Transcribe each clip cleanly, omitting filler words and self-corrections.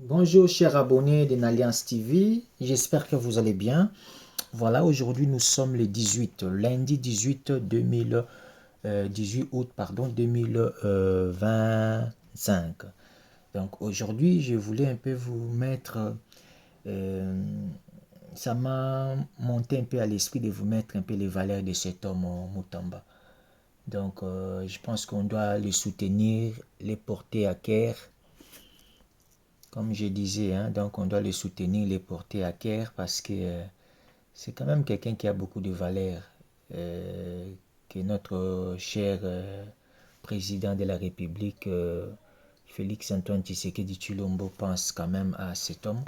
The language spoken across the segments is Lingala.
Bonjour chers abonnés de l'Alliance TV, j'espère que vous allez bien. Voilà, aujourd'hui nous sommes le 18, lundi 18 18 août 2025. Donc aujourd'hui je voulais un peu vous mettre, ça m'a monté un peu à l'esprit de vous mettre un peu les valeurs de cet homme Mutamba. Donc je pense qu'on doit les soutenir, les porter à cœur. Comme je disais, hein, donc on doit les soutenir, les porter à cœur parce que c'est quand même quelqu'un qui a beaucoup de valeurs. Que notre cher président de la République, Félix Antoine Tshisekedi Tshilombo, pense quand même à cet homme.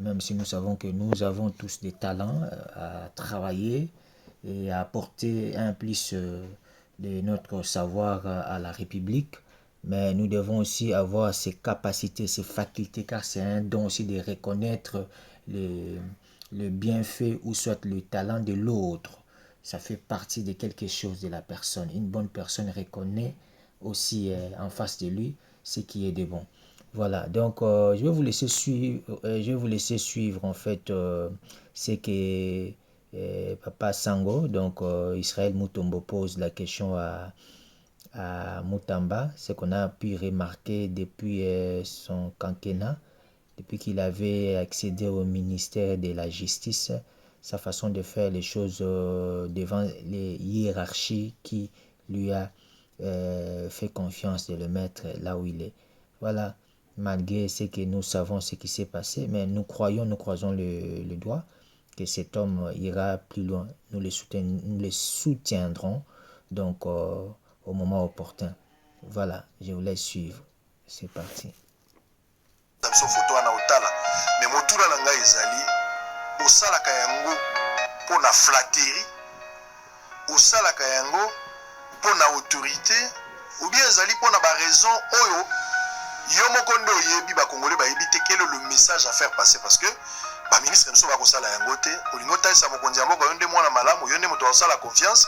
Même si nous savons que nous avons tous des talents à travailler et à apporter un plus de notre savoir à la République. Mais nous devons aussi avoir ces capacités, ces facultés, car c'est un don aussi de reconnaître le bienfait ou soit le talent de l'autre. Ça fait partie de quelque chose de la personne. Une bonne personne reconnaît aussi en face de lui ce qui est de bon. Voilà, donc je vais vous laisser suivre en fait ce que Papa Sango, donc Israël Mutombo pose la question à Mutamba, ce qu'on a pu remarquer depuis son quinquennat, depuis qu'il avait accédé au ministère de la Justice, sa façon de faire les choses devant les hiérarchies qui lui a fait confiance de le mettre là où il est. Voilà, malgré ce que nous savons, ce qui s'est passé, mais nous croisons le doigt que cet homme ira plus loin. Nous les soutiendrons donc au moment opportun. Voilà, je vous laisse suivre. C'est parti. Photo na otala mais motula na ngai ezali osalaka yango pona flatterie, osalaka yango pona autorité ou bien ezali pona ba raison oyo yo moko nde oyebi ba congolais bayebi te quel est le message à faire passer, parce que ba ministre nso ba kosala yango te olingo talisa mokonzi ya mboka yo nde mwana malamu yo nde moto asala confiance,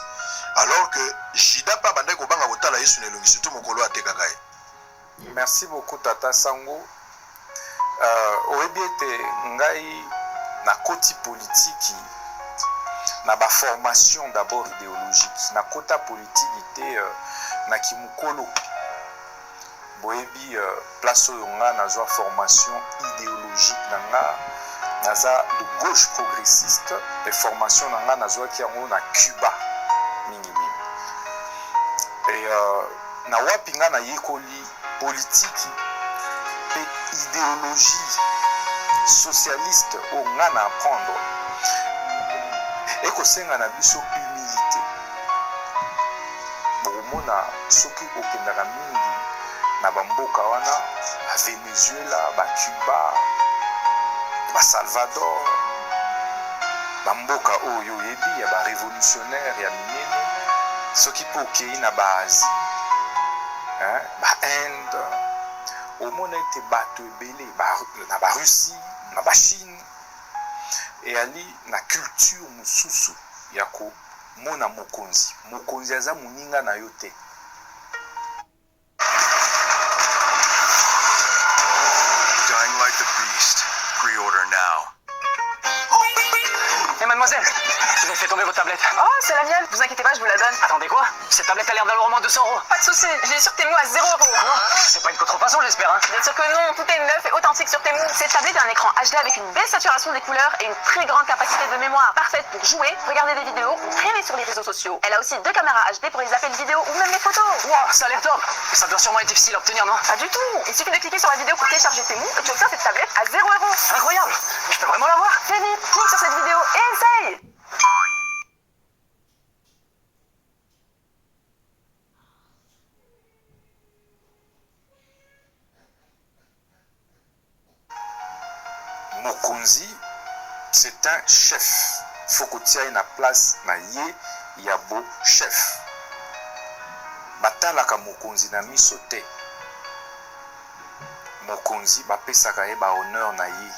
alors que jida pa bandai kobanga kotala yesu na elongi surtout mokolo atekaka ye. Merci beaucoup Tata Sango. Oyebi ete ngai na koti politique na ba formation d'abord idéologique na kota politique te na kimukolo boyebi place oyo nga nazwa formation idéologique na nga naza de gauche progressiste et formation na nga nazwaki yango na Cuba mingi et na wapi nga na yekoli politique et idéologie socialiste au nga na apprendre ekosenga na biso humilité bokomona soki okendaka mingi na bamboka wana ba Venezuela, ba Cuba, ba Salvador, bamboka oyo oyebi ya ba révolutionnaire ya minene, soki po okei na ba Asie, ba Inde, omona ete bato ebele na ba Russie, na ba Chine, eyali na culture mosusu ya komona mokonzi aza moninga na yo te. Dying like the beast. Pre-order now. Hé mademoiselle, vous avez fait tomber votre tablette. Oh, c'est la mienne, vous inquiétez pas, je vous la donne. Attendez quoi? Cette tablette a l'air valoir au moins 200 €. Pas de soucis, je l'ai sur Temu à 0 €. C'est pas une contrefaçon, j'espère, hein? Bien sûr que non, tout est neuf et authentique sur Temu. Cette tablette a un écran HD avec une belle saturation des couleurs et une très grande capacité de mémoire, parfaite pour jouer, regarder des vidéos ou traîner sur les réseaux sociaux. Elle a aussi 2 caméras HD pour les appels vidéo ou même les photos. Wow, ça a l'air top. Ça doit sûrement être difficile à obtenir, non? Pas du tout, il suffit de cliquer sur la vidéo pour télécharger Temu et tu obtiens cette tablette à 0 €. Incroyable. Je peux vraiment l'avoir? Fais vite, clique sur cette vidéo et essaye. Mokonzi, c'est un chef. Faut que tu ailles na place na ye yabo chef. Batalaka mokonzi na miso te. Mokonzi bapesaka ye ba honneur na ye.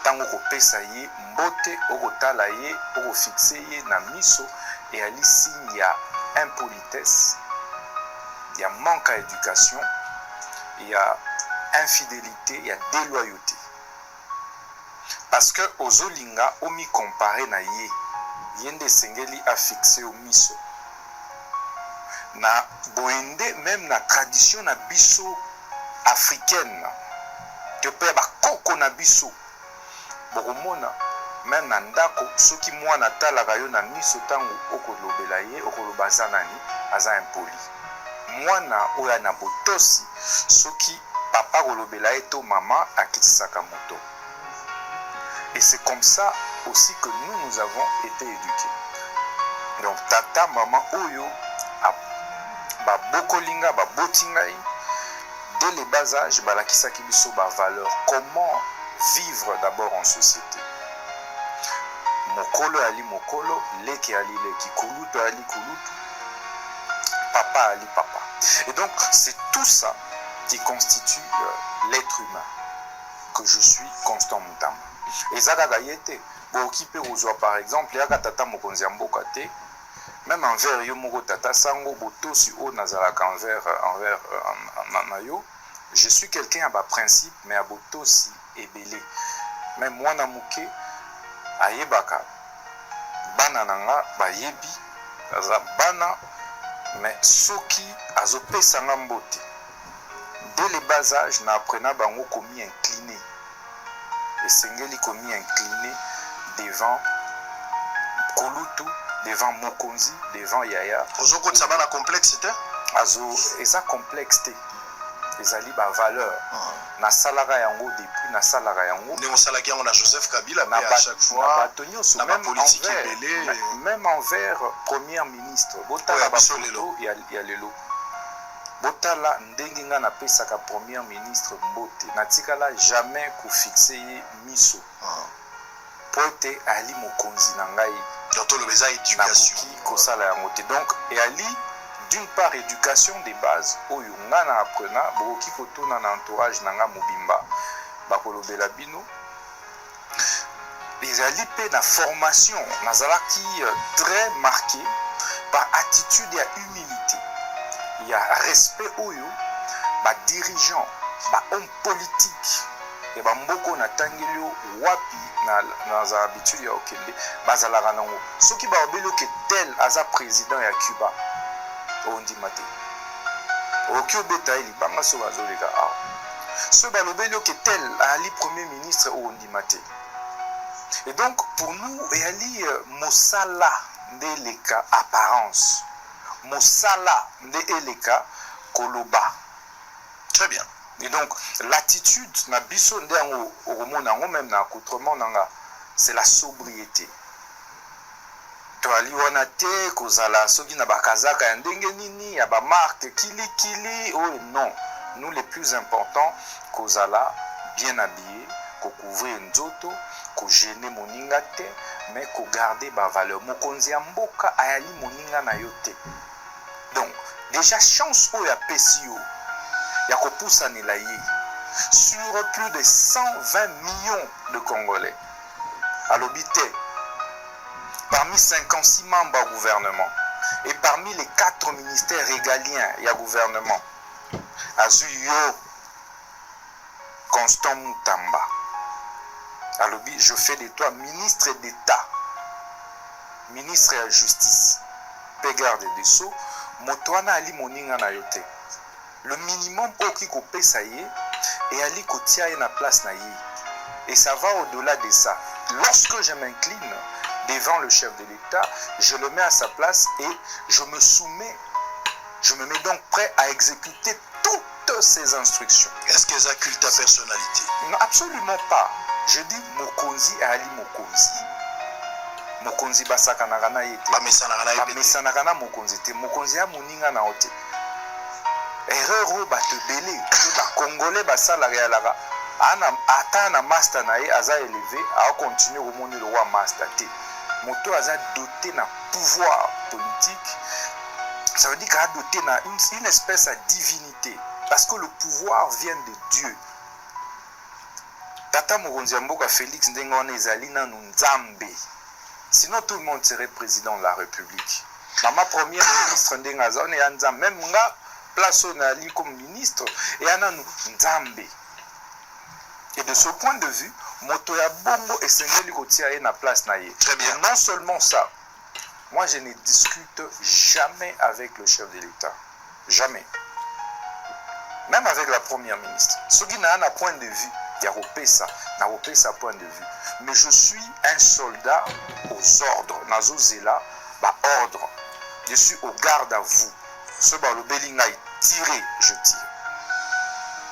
Tango kopesa ye mbote okotala ye okofixe ye na miso et ali signe ya impolitesse, ya manque à éducation, ya infidélité, il y a déloyauté. Parce que ozolinga omi comparé na ye, yende sengeli a fixé au miso. Na boende même na tradition na biso africaine, que pe ba koko na biso. Bokomona même na ndako soki mwana talaka yo na miso tango okolobela ye okoloba aza nani aza impoli. Mwana oya na botosi soki papa kolobela ye to mama akitisaka moto. Et c'est comme ça aussi que nous avons été éduqués. Donc tata maman oyo ba bokolinga ba botingai dès les bas âges balakisaki biso ba valeur, comment vivre d'abord en société. Mokolo ali mokolo, leki ali leki, kulutu ali kulutu, papa ali papa. Et donc c'est tout ça qui constitue l'être humain que je suis Constant Mutamba. Et Zagaga yete, bokipe ozwa par exemple, yaka tata mokonzi ya mboka te, même envers yo moko tata sango botosi o nazalaka envers yo, je suis quelqu'un à bas principe mais à botosi ebele. Même mwana muke ayebaka bana nanga bayebi aza bana mais soki azopesa nga mbote dès le bas âge na apprenant bango komi incliné et sengeli komi incliné devant kolutu, devant mokonzi, devant yaya. Ozoko tsabana complexe te? Azo eza complexe te. Ezali ba valeur. Na salaka yango depuis na salaka yango. Ndemo salaki yango na Joseph Kabila mais à chaque fois na même politique belé, même envers premier ministre. Botala ba photo ya lelo. Botala ndenge nga na pesaka premier ministre mbote. Natikala jamais ko fixer miso. Pote ali mokonzi na ngai. Donc le beza éducation. Kosala yango te. Donc et ali d'une part éducation de base oyo nga na apprenant bokoki kotona na entourage nanga mobimba bakolobela bino ezali pe na formation nazalaki très marqué par attitude ya humilité ya respect oyo ba dirigeant ba homme politique et ba mboko na tangeli wapi na habitude ya okende bazalaka nango soki baobeli ke tel aza président ya Cuba ondima te oki obeta libanga so bazoleka awa so balobeli oke tel ali premier ministre ondima te. Et donc pour nous eyali mosala nde eleka apparence mosala nde eleka koloba. Très bien. Et donc l'attitude na biso nde yango okomona yango même na accoutrement nanga c'est la sobriété. Toali wana te kozala soki na bakazaka ya ndenge nini ya ba marque kili oh non, nous les plus importants kozala bien habillé, ko couvrir nzoto, ko gêner moninga te, mais ko garder ba valeur. Mokonzi ya mboka ayali moninga na yo te. Donc déjà chance o ya pesio ya ko pusanela ye sur plus de 120 millions de Congolais. Alobi te parmi 56 membres au gouvernement et parmi les 4 ministères régaliens il y a gouvernement Azuyo Constant Mutamba alobi je fais de toi ministre d'État, ministre de la justice, garde des sceaux, motoana ali moninga na yote. Le minimum oki ko pesa ye et ali ko tia na place na ye. Et ça va au-delà de ça. Lorsque je m'incline devant le chef de l'État, je le mets à sa place et je me soumets. Je me mets donc prêt à exécuter toutes ses instructions. Est-ce que ça culte ta personnalité? Non, absolument pas. Je dis Mokonzi Ali Mokonzi. Mokonzi basaka na kana yete. Ba mesana kana Mokonzi te. Mokonzi ya moninga na ote. Erreur ba te belé. Ba Congolais basala yalaka. Ata na master na ye aza élevé, a continuer au monde le roi master te. Moto aza doté na pouvoir politique. Ça veut dire qu'il a doté na une espèce de divinité. Parce que le pouvoir vient de Dieu. Tata Mokonzi Mboka Félix Ndengone ezali na Nzambe. Sinon tout le monde serait président de la République. Ma première ministre Ndengazone ya Nzambe. Même nga place on ali comme ministre et ana Nzambe. Et de ce point de vue, moto ya bongo esengeli kotia ye na place na ye. Très bien. Et non seulement ça, moi je ne discute jamais avec le chef de l'État. Jamais. Même avec la première ministre. Ce qui n'a un point de vue, il y a Ropesa, n'a Ropesa point de vue. Mais je suis un soldat aux ordres. Nazo Zela, bah ordre. Je suis au garde à vous. Ce bah le Belingaï, tirez, je tire.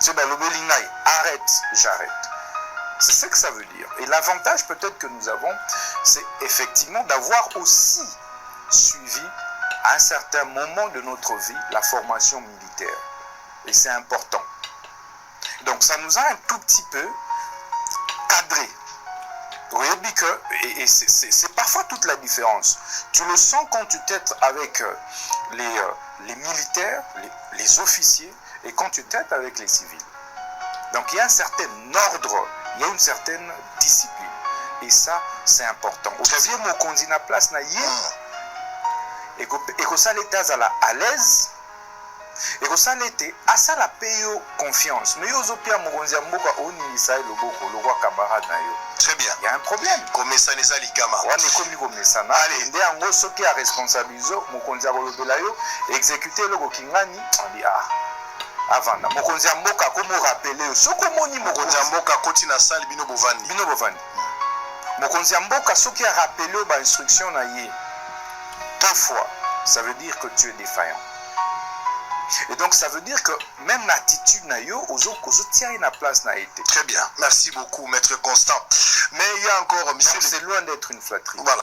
Ce bah le Belingaï, arrête, j'arrête. C'est ce que ça veut dire. Et l'avantage peut-être que nous avons, c'est effectivement d'avoir aussi suivi à un certain moment de notre vie la formation militaire. Et c'est important. Donc ça nous a un tout petit peu cadré. Vous voyez bien que, et c'est parfois toute la différence. Tu le sens quand tu t'aides avec les militaires, les officiers, et quand tu t'aides avec les civils. Donc il y a un certain ordre, il y a une certaine discipline. Et ça, c'est important. Au deuxième, mon candidat place na yé, et que ça l'était à l'aise, et que ça l'était à ça la paye confiance. Mais yo zopia mokonzi mboka oni sai loboko lokwa camarade na yo. Très bien. Il y a un problème. Comme ça les alikama. On est comme comme ça. Allez, ndé ango soki a responsabiliser mokonzi kolobela yo exécuter le kingani, on dit ah avant mokonzi mboka komo rappeler yo soko moni mokonzi mboka koti na salle bino bovandi. Bino bovandi. Mokonzi mboka soki a rappeler ba instruction na yé deux fois, ça veut dire que tu es défaillant. Et donc ça veut dire que même l'attitude na yo aux tient na place na été. Très bien. Merci beaucoup, maître Constant. Mais il y a encore, monsieur, c'est loin d'être une flatterie. Voilà.